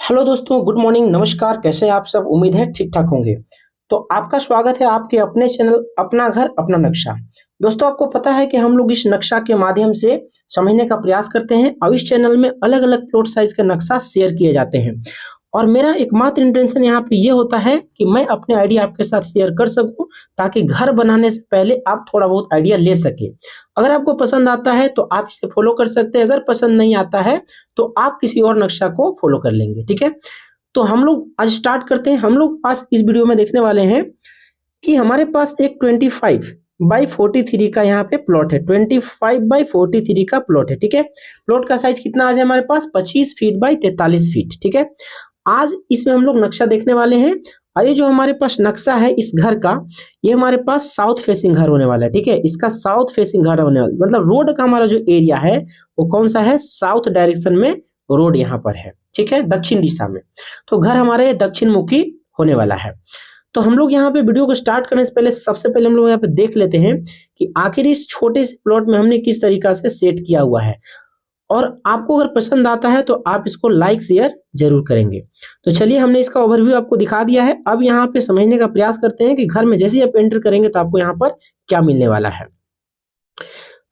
Hello दोस्तों, good morning, नमस्कार। कैसे हैं आप सब? उम्मीद है ठीक ठाक होंगे। तो आपका स्वागत है आपके अपने चैनल अपना घर अपना नक्शा। दोस्तों, आपको पता है कि हम लोग इस नक्शा के माध्यम से समझने का प्रयास करते हैं और इस चैनल में अलग अलग प्लॉट साइज का नक्शा शेयर किए जाते हैं। और मेरा एकमात्र इंटेंशन यहाँ पे ये होता है कि मैं अपने आइडिया आपके साथ शेयर कर सकूं, ताकि घर बनाने से पहले आप थोड़ा बहुत आइडिया ले सके। अगर आपको पसंद आता है तो आप इसे फॉलो कर सकते हैं, अगर पसंद नहीं आता है तो आप किसी और नक्शा को फॉलो कर लेंगे। ठीक है, तो हम लोग आज स्टार्ट करते हैं। हम लोग आज इस वीडियो में देखने वाले हैं कि हमारे पास एक 25/43 का यहाँ पे प्लॉट है। 25/43 का प्लॉट है। ठीक है, प्लॉट का साइज कितना आ जाए हमारे पास? 25 फीट बाई 43 फीट। ठीक है, आज इसमें हम लोग नक्शा देखने वाले हैं। और ये जो हमारे पास नक्शा है इस घर का, ये हमारे पास साउथ फेसिंग घर होने वाला है। ठीक है, इसका साउथ फेसिंग घर होने वाला, मतलब रोड का हमारा जो एरिया है वो कौन सा है? साउथ डायरेक्शन में रोड यहाँ पर है। ठीक है, दक्षिण दिशा में। तो घर हमारे दक्षिण मुखी होने वाला है। तो हम लोग यहाँ पे वीडियो को स्टार्ट करने से पहले सबसे पहले हम लोग यहाँ पे देख लेते हैं कि आखिर इस छोटे से प्लॉट में हमने किस तरीका से सेट किया हुआ है। और आपको अगर पसंद आता है तो आप इसको लाइक शेयर जरूर करेंगे। तो चलिए, हमने इसका ओवरव्यू आपको दिखा दिया है। अब यहाँ पे समझने का प्रयास करते हैं कि घर में जैसे ही आप एंटर करेंगे तो आपको यहाँ पर क्या मिलने वाला है।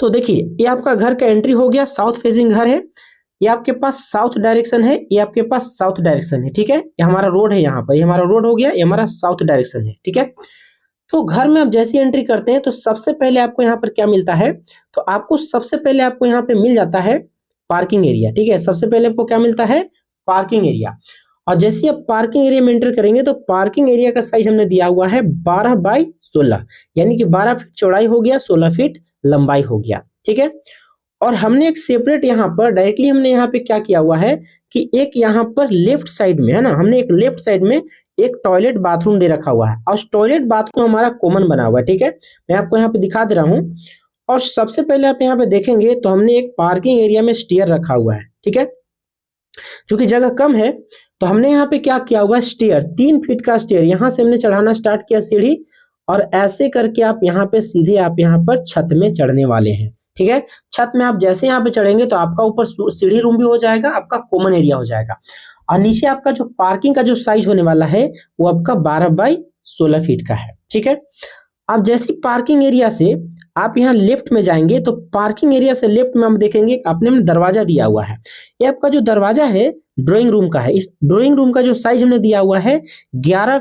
तो देखिए, ये आपका घर का एंट्री हो गया। साउथ फेसिंग घर है, ये आपके पास साउथ डायरेक्शन है, ये आपके पास साउथ डायरेक्शन है। ठीक है, ये हमारा रोड है, यहाँ पर ये हमारा रोड हो गया, ये हमारा साउथ डायरेक्शन है। ठीक है, तो घर में आप जैसी एंट्री करते हैं तो सबसे पहले आपको यहाँ पर क्या मिलता है? तो आपको सबसे पहले आपको यहाँ पे मिल जाता है पार्किंग एरिया। ठीक है, सबसे पहले आपको क्या मिलता है? Parking area. और जैसे ही आप पार्किंग एरिया में एंटर करेंगे तो पार्किंग एरिया का साइज हमने दिया हुआ है 12/16, यानी कि 12 फीट चौड़ाई हो गया, 16 फीट लंबाई हो गया। ठीक है, और हमने एक सेपरेट यहाँ पर डायरेक्टली हमने यहाँ पे क्या किया हुआ है कि एक यहाँ पर लेफ्ट साइड में है ना, हमने एक लेफ्ट साइड में एक टॉयलेट बाथरूम दे रखा हुआ है। और टॉयलेट बाथरूम हमारा कॉमन बना हुआ है। ठीक है, मैं आपको यहाँ पे दिखा दे रहा हूँ। और सबसे पहले आप यहाँ पे देखेंगे तो हमने एक पार्किंग एरिया में स्टेयर रखा हुआ है। ठीक है, क्योंकि जगह कम है तो हमने यहाँ पे क्या किया हुआ है? स्टेयर, 3 फीट का स्टेयर, यहाँ से हमने चढ़ाना स्टार्ट किया सीढ़ी, और ऐसे करके आप यहाँ पे सीधे आप यहाँ पर छत में चढ़ने वाले हैं। ठीक है, छत में आप जैसे यहाँ पे चढ़ेंगे तो आपका ऊपर सीढ़ी रूम भी हो जाएगा, आपका कॉमन एरिया हो जाएगा। और नीचे आपका जो पार्किंग का जो साइज होने वाला है वो आपका 12/16 फीट का है। ठीक है, अब जैसे पार्किंग एरिया से आप यहाँ लेफ्ट में जाएंगे तो पार्किंग एरिया से लेफ्ट में हम देखेंगे आपने दरवाजा दिया हुआ है। ये आपका जो दरवाजा है ड्राइंग रूम का है। इस ड्राइंग रूम का जो साइज हमने दिया हुआ है 10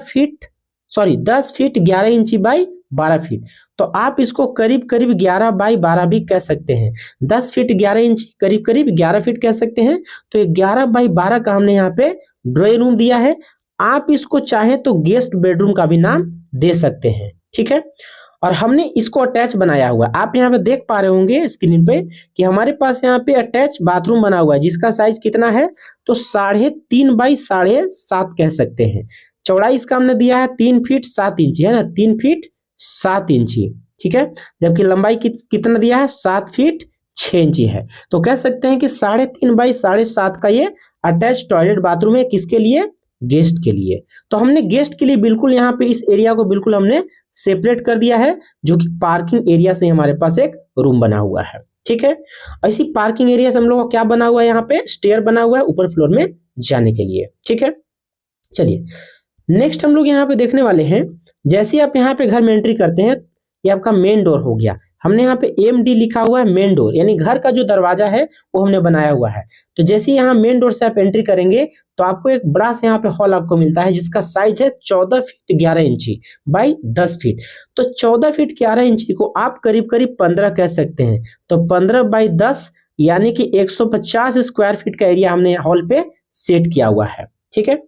फीट 11 इंची बाई 12 फीट। तो आप इसको करीब करीब 11/12 भी कह सकते हैं। 10 फीट 11 इंच करीब करीब 11 फीट कह सकते हैं। तो ये 11/12 का हमने यहाँ पे ड्राइंग रूम दिया है। आप इसको चाहे तो गेस्ट बेडरूम का भी नाम दे सकते हैं। ठीक है, और हमने इसको अटैच बनाया हुआ है। आप यहाँ पे देख पा रहे होंगे स्क्रीन पे कि हमारे पास यहाँ पे अटैच बाथरूम बना हुआ है, जिसका साइज कितना है? तो 3.5/7.5 कह सकते हैं। चौड़ाई इसका हमने दिया है 3 फीट 7 इंची, है ना, 3 फीट 7 इंची। ठीक है, जबकि लंबाई कितना दिया है? 7 फीट 6 इंची है। तो कह सकते हैं कि 3.5/7.5 का ये अटैच टॉयलेट बाथरूम है। किसके लिए? गेस्ट के लिए। तो हमने गेस्ट के लिए बिल्कुल यहाँ पे इस एरिया को बिल्कुल हमने सेपरेट कर दिया है, जो कि पार्किंग एरिया से हमारे पास एक रूम बना हुआ है। ठीक है, ऐसी पार्किंग एरिया से हम लोग को क्या बना हुआ है? यहाँ पे स्टेयर बना हुआ है ऊपर फ्लोर में जाने के लिए। ठीक है, चलिए नेक्स्ट हम लोग यहाँ पे देखने वाले हैं। जैसे आप यहाँ पे घर में एंट्री करते हैं, ये आपका मेन डोर हो गया। हमने यहाँ पे MD लिखा हुआ है, मेन डोर, यानी घर का जो दरवाजा है वो हमने बनाया हुआ है। तो जैसे यहाँ मेन डोर से आप एंट्री करेंगे तो आपको एक बड़ा सा यहाँ पे हॉल आपको मिलता है, जिसका साइज है 14 फीट 11 इंची बाई 10 फीट। तो 14 फीट 11 इंची को आप करीब करीब 15 कह सकते हैं। तो 15/10 यानी कि 150 स्क्वायर फीट का एरिया हमने हॉल पे सेट किया हुआ है। ठीक है,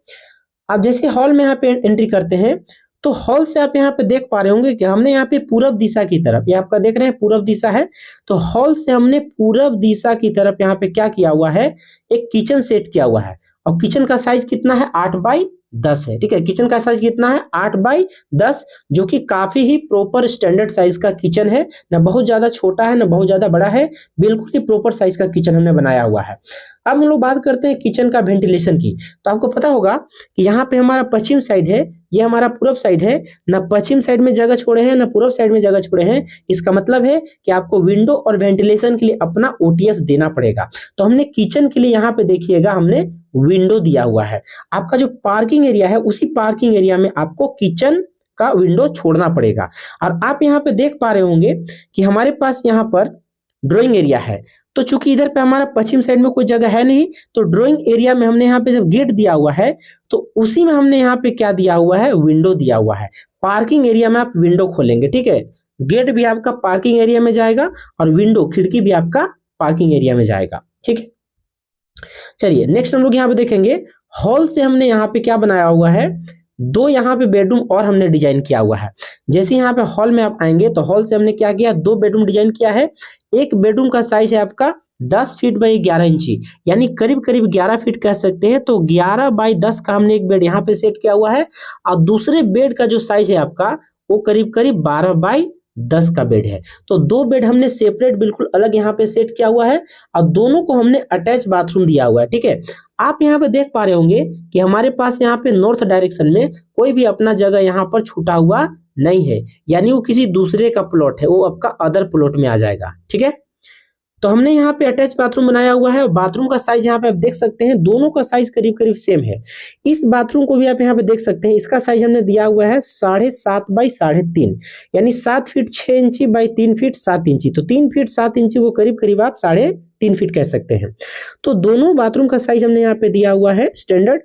अब जैसे हॉल में यहाँ पे एंट्री करते हैं तो हॉल से आप यहाँ पे देख पा रहे होंगे कि हमने यहाँ पे पूरब दिशा की तरफ, ये आपका देख रहे हैं पूरब दिशा है। तो हॉल से हमने पूरब दिशा की तरफ यहाँ पे क्या किया हुआ है? एक किचन सेट किया हुआ है। और किचन का साइज कितना है? 8/10 है। ठीक है, किचन का साइज कितना है? 8/10, जो कि काफी ही प्रॉपर स्टैंडर्ड साइज का किचन है। ना बहुत ज्यादा छोटा है ना बहुत ज्यादा बड़ा है, बिल्कुल ही प्रॉपर साइज का किचन हमने बनाया हुआ है। अब हम लोग बात करते हैं किचन का वेंटिलेशन की। तो आपको पता होगा कि यहाँ पे हमारा पश्चिम साइड है, ये हमारा पूर्व साइड है, ना पश्चिम साइड में जगह छोड़े हैं ना पूर्व साइड में जगह छोड़े हैं। इसका मतलब है कि आपको विंडो और वेंटिलेशन के लिए अपना ओटीएस देना पड़ेगा। तो हमने किचन के लिए यहाँ पे देखिएगा हमने विंडो दिया हुआ है। आपका जो पार्किंग एरिया है उसी पार्किंग एरिया में आपको किचन का विंडो छोड़ना पड़ेगा। और आप यहाँ पे देख पा रहे होंगे कि हमारे पास यहाँ पर ड्राइंग एरिया है। तो चूंकि इधर पे हमारा पश्चिम साइड में कोई जगह है नहीं, तो ड्राइंग एरिया में हमने यहाँ पे जब गेट दिया हुआ है तो उसी में हमने यहाँ पे क्या दिया हुआ है, विंडो दिया हुआ है। पार्किंग एरिया में आप विंडो खोलेंगे, ठीक है। गेट भी आपका पार्किंग एरिया में जाएगा और विंडो खिड़की भी आपका पार्किंग एरिया में जाएगा, ठीक है। चलिए नेक्स्ट हम लोग यहाँ पे देखेंगे, हॉल से हमने यहाँ पे क्या बनाया हुआ है, दो यहाँ पे बेडरूम और हमने डिजाइन किया हुआ है। जैसे यहाँ पे हॉल में आप आएंगे तो हॉल से हमने क्या किया, दो बेडरूम डिजाइन किया है। एक बेडरूम का साइज है आपका 10 फीट बाई 11 इंची, यानी करीब करीब 11 फीट कह सकते हैं। तो 11 बाई 10 का हमने एक बेड यहाँ पे सेट किया हुआ है और दूसरे बेड का जो साइज है आपका वो करीब करीब 12 बाई 10 का बेड है। तो दो बेड हमने सेपरेट बिल्कुल अलग यहाँ पे सेट किया हुआ है और दोनों को हमने अटैच बाथरूम दिया हुआ है, ठीक है। आप यहाँ पे देख पा रहे होंगे कि हमारे पास यहाँ पे नॉर्थ डायरेक्शन में कोई भी अपना जगह यहाँ पर छूटा हुआ नहीं है, यानी वो किसी दूसरे का प्लॉट है, वो आपका अदर प्लॉट में आ जाएगा, ठीक है। तो हमने यहाँ पे अटैच बाथरूम बनाया हुआ है। बाथरूम का साइज यहाँ पे आप देख सकते हैं, दोनों का साइज करीब करीब सेम है। इस बाथरूम को भी आप यहाँ पे देख सकते हैं, इसका साइज हमने दिया हुआ है 7.5 बाई 3.5, यानी 7 फीट 6 इंची बाई 3 फीट 7 इंची। तो 3 फीट 7 इंची को करीब करीब आप 3.5 फीट कह सकते हैं। तो दोनों बाथरूम का साइज हमने यहाँ पे दिया हुआ है स्टैंडर्ड।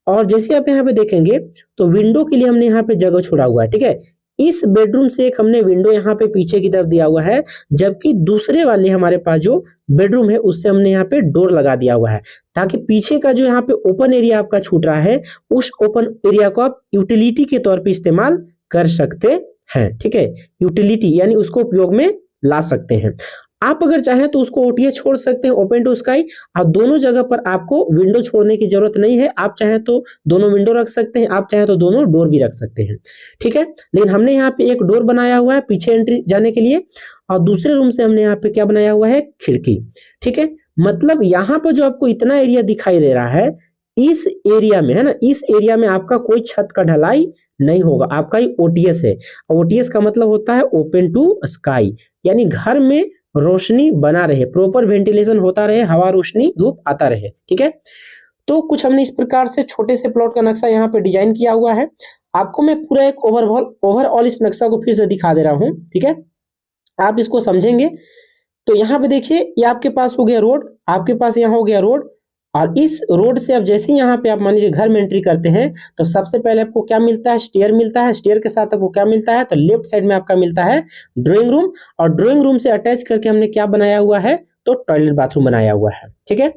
और जैसे आप यहाँ पे देखेंगे तो विंडो के लिए हमने यहाँ पे जगह छोड़ा हुआ है, ठीक है। इस बेडरूम से एक हमने विंडो यहाँ पे पीछे की तरफ दिया हुआ है, जबकि दूसरे वाले हमारे पास जो बेडरूम है उससे हमने यहाँ पे डोर लगा दिया हुआ है, ताकि पीछे का जो यहाँ पे ओपन एरिया आपका छूट रहा है उस ओपन एरिया को आप यूटिलिटी के तौर पे इस्तेमाल कर सकते हैं, ठीक है। यूटिलिटी यानी उसको उपयोग में ला सकते हैं। आप अगर चाहें तो उसको ओटीएस छोड़ सकते हैं, ओपन टू स्काई, और दोनों जगह पर आपको विंडो छोड़ने की जरूरत नहीं है। आप चाहें तो दोनों विंडो रख सकते हैं, आप चाहें तो दोनों डोर भी रख सकते हैं, ठीक है। लेकिन हमने यहाँ पे एक डोर बनाया हुआ है पीछे एंट्री जाने के लिए, और दूसरे रूम से हमने यहाँ पे क्या बनाया हुआ है, खिड़की, ठीक है। मतलब यहाँ पर जो आपको इतना एरिया दिखाई दे रहा है, इस एरिया में है ना, इस एरिया में आपका कोई छत का ढलाई नहीं होगा, आपका ही ओटीएस है। ओटीएस का मतलब होता है ओपन टू स्काई, यानी घर में रोशनी बना रहे, प्रॉपर वेंटिलेशन होता रहे, हवा रोशनी धूप आता रहे, ठीक है। तो कुछ हमने इस प्रकार से छोटे से प्लॉट का नक्शा यहाँ पे डिजाइन किया हुआ है। आपको मैं पूरा एक ओवरऑल इस नक्शा को फिर से दिखा दे रहा हूँ, ठीक है। आप इसको समझेंगे तो यहाँ पे देखिए, ये आपके पास हो गया रोड, आपके पास यहाँ हो गया रोड, और इस रोड से अब जैसे ही यहाँ पे आप मान लीजिए घर में एंट्री करते हैं तो सबसे पहले आपको क्या मिलता है, स्टेयर मिलता है। स्टेयर के साथ आपको क्या मिलता है, तो लेफ्ट साइड में आपका मिलता है ड्राइंग रूम, और ड्राइंग रूम से अटैच करके हमने क्या बनाया हुआ है, तो टॉयलेट बाथरूम बनाया हुआ है, ठीक है।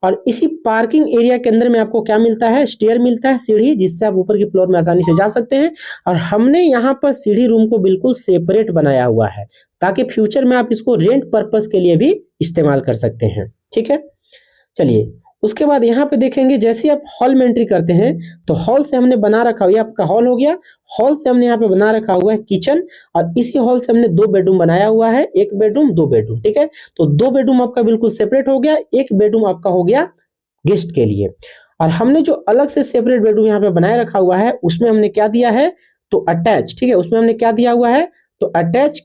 और इसी पार्किंग एरिया के अंदर में आपको क्या मिलता है, स्टेयर मिलता है, सीढ़ी, जिससे आप ऊपर के फ्लोर में आसानी से जा सकते हैं। और हमने यहाँ पर सीढ़ी रूम को बिल्कुल सेपरेट बनाया हुआ है, ताकि फ्यूचर में आप इसको रेंट पर्पस के लिए भी इस्तेमाल कर सकते हैं, ठीक है। चलिए उसके बाद यहाँ पे देखेंगे, जैसे आप हॉल में एंट्री करते हैं तो हॉल से हमने बना रखा हुआ, आपका हॉल हो गया। हॉल से हमने यहाँ पे बना रखा हुआ है किचन, और इसी हॉल से हमने दो बेडरूम बनाया हुआ है, एक बेडरूम दो बेडरूम, ठीक है। तो दो बेडरूम आपका बिल्कुल सेपरेट हो गया, एक बेडरूम आपका हो गया गेस्ट के लिए। और हमने जो अलग से सेपरेट बेडरूम यहाँ पे बनाए रखा हुआ है उसमें हमने क्या दिया है, तो अटैच, ठीक है। उसमें हमने क्या दिया हुआ है, तो अटैच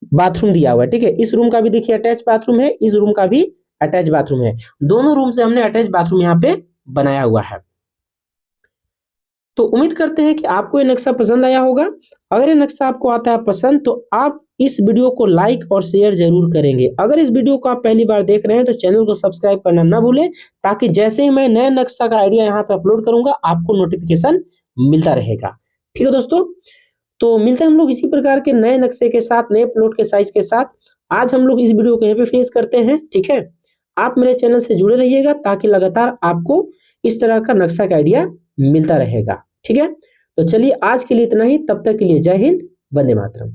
बाथरूम दिया हुआ है, ठीक है। इस रूम का भी देखिए अटैच बाथरूम है, इस रूम का भी अटैच बाथरूम है, दोनों रूम से हमने अटैच बाथरूम यहाँ पे बनाया हुआ है। तो उम्मीद करते हैं कि आपको ये नक्शा पसंद आया होगा। अगर ये नक्शा आपको आता है पसंद तो आप इस वीडियो को लाइक और शेयर जरूर करेंगे। अगर इस वीडियो को आप पहली बार देख रहे हैं तो चैनल को सब्सक्राइब करना ना भूलें, ताकि जैसे ही मैं नए नक्शा का आइडिया यहाँ पे अपलोड करूंगा आपको नोटिफिकेशन मिलता रहेगा, ठीक है दोस्तों। तो मिलते हैं हम लोग इसी प्रकार के नए नक्शे के साथ, नए प्लॉट के साइज के साथ। आज हम लोग इस वीडियो को यहाँ पे फिनिश करते हैं, ठीक है। आप मेरे चैनल से जुड़े रहिएगा ताकि लगातार आपको इस तरह का नक्शा का आइडिया मिलता रहेगा, ठीक है। तो चलिए आज के लिए इतना ही, तब तक के लिए जय हिंद, वंदे मातरम।